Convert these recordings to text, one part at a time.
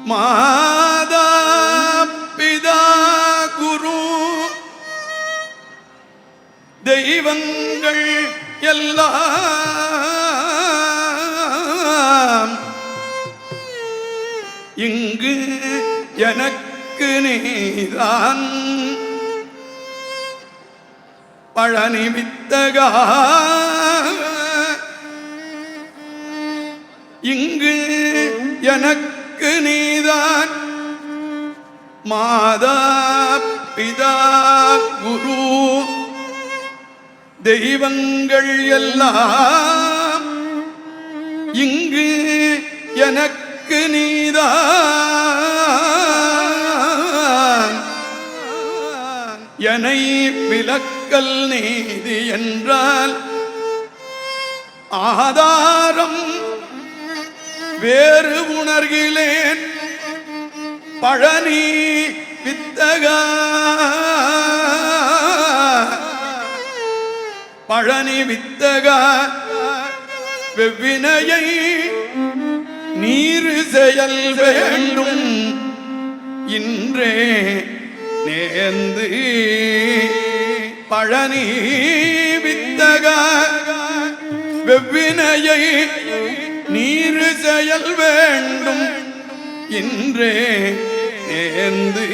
மாதா பிதா குரு தெய்வங்கள் எல்லாம் இங்கு எனக்கு நீதான் பழனி வித்தகா இங்கு எனக்கு நீதான் மாதா பிதா குரு தெய்வங்கள் எல்லாம் இங்கு எனக்கு நீதான் என்னை விலக்கல் நீதி என்றால் ஆதாரம் வேறு உணர்கிலேன் பழனி வித்தகா பழனி வித்தகா வெவ்வினையை நீர் செயல் வேண்டும் இன்றே நேர்ந்து பழனி வித்தகா வெவ்வினையை நீர் செயல் வேண்டும் இன்றே நேர்ந்து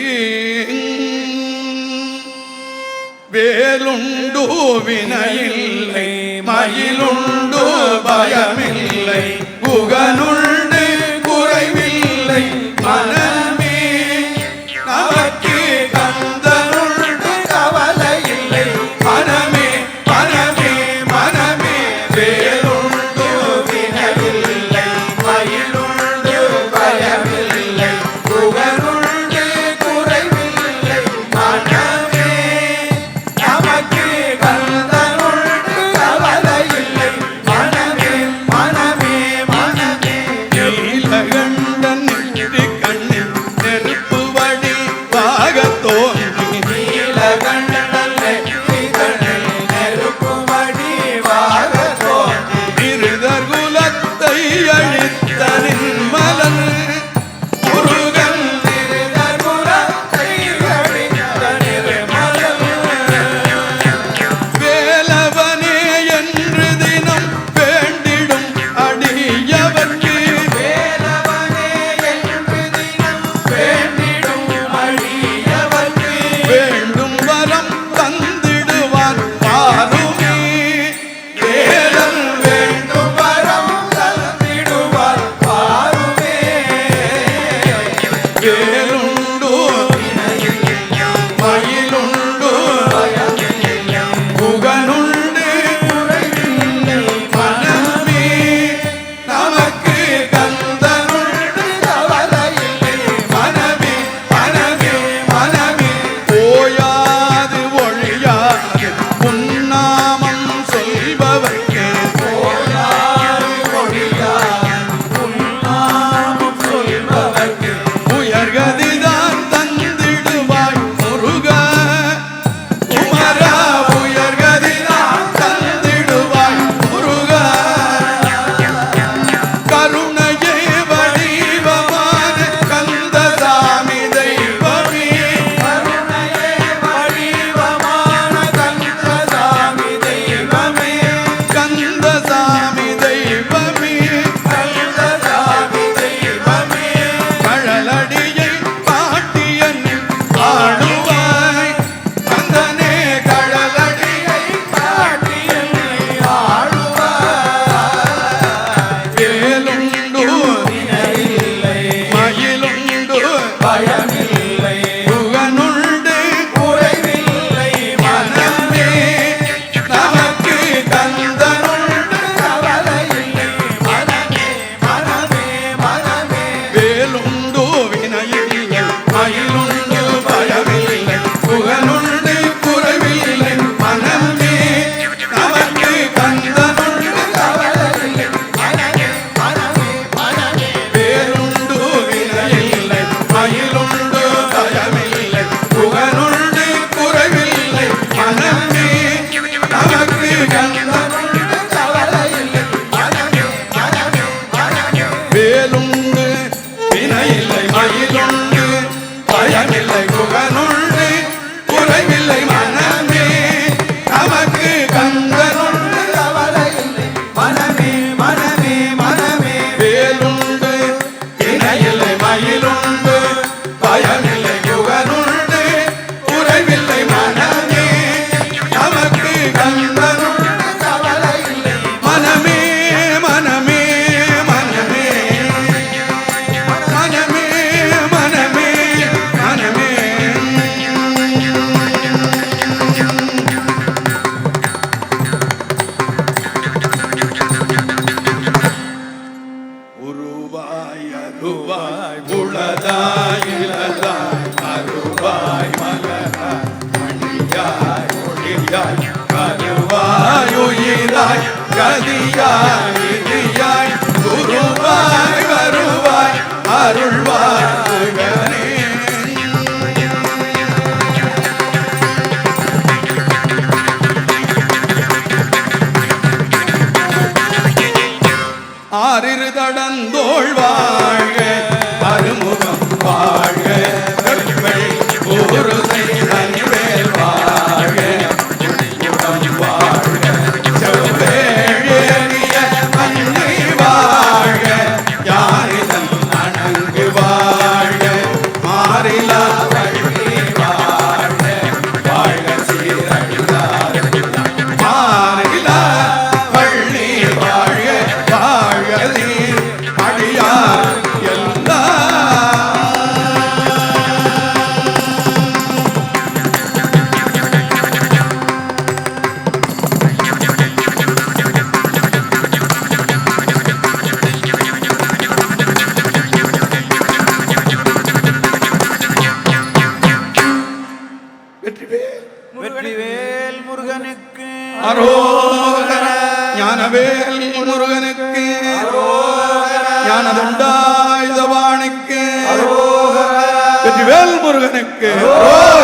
வேலுண்டு வினையில்லை மயிலுண்டு பயமில்லை புகனுண்டு குறைவில்லை மனமே நமக்கு கந்தனுண்டு கவலை இல்லை மனமே மனமே மனமே வேலுண்டு வினையில்லை மயிலுண்டு பயமில்லை புகனுண்டு குறைவில்லை மனமே நமக்கு கந்தனுண்டு கவலை இல்லை மனமே மனமே மனமே கதியாய் விதியாய் குருவாய் வருவாய் அருள்வாய் முருகனே. ஆறிரு தடந்தோள் வாழ்க அருமுகம் வாழ்க ஒரு தனிவேல் வாழ்க வாழ்க செவ்வேழிய மங்கை வாழ்க யாரிதன் அணங்கு வாழ்க மாறிலா வள்ளி வாழ்க வாழ்க சீரடியார் மாறிலா வள்ளி வாழ்க வாழ்கதி அடியார் வெற்றிவேல் முருகனுக்கு அரோகரா. ஞானவேல் முருகனுக்கு அரோகரா. ஞானதண்டாயுதபாணிக்கு அரோகரா. வெற்றிவேல் முருகனுக்கு அரோகரா.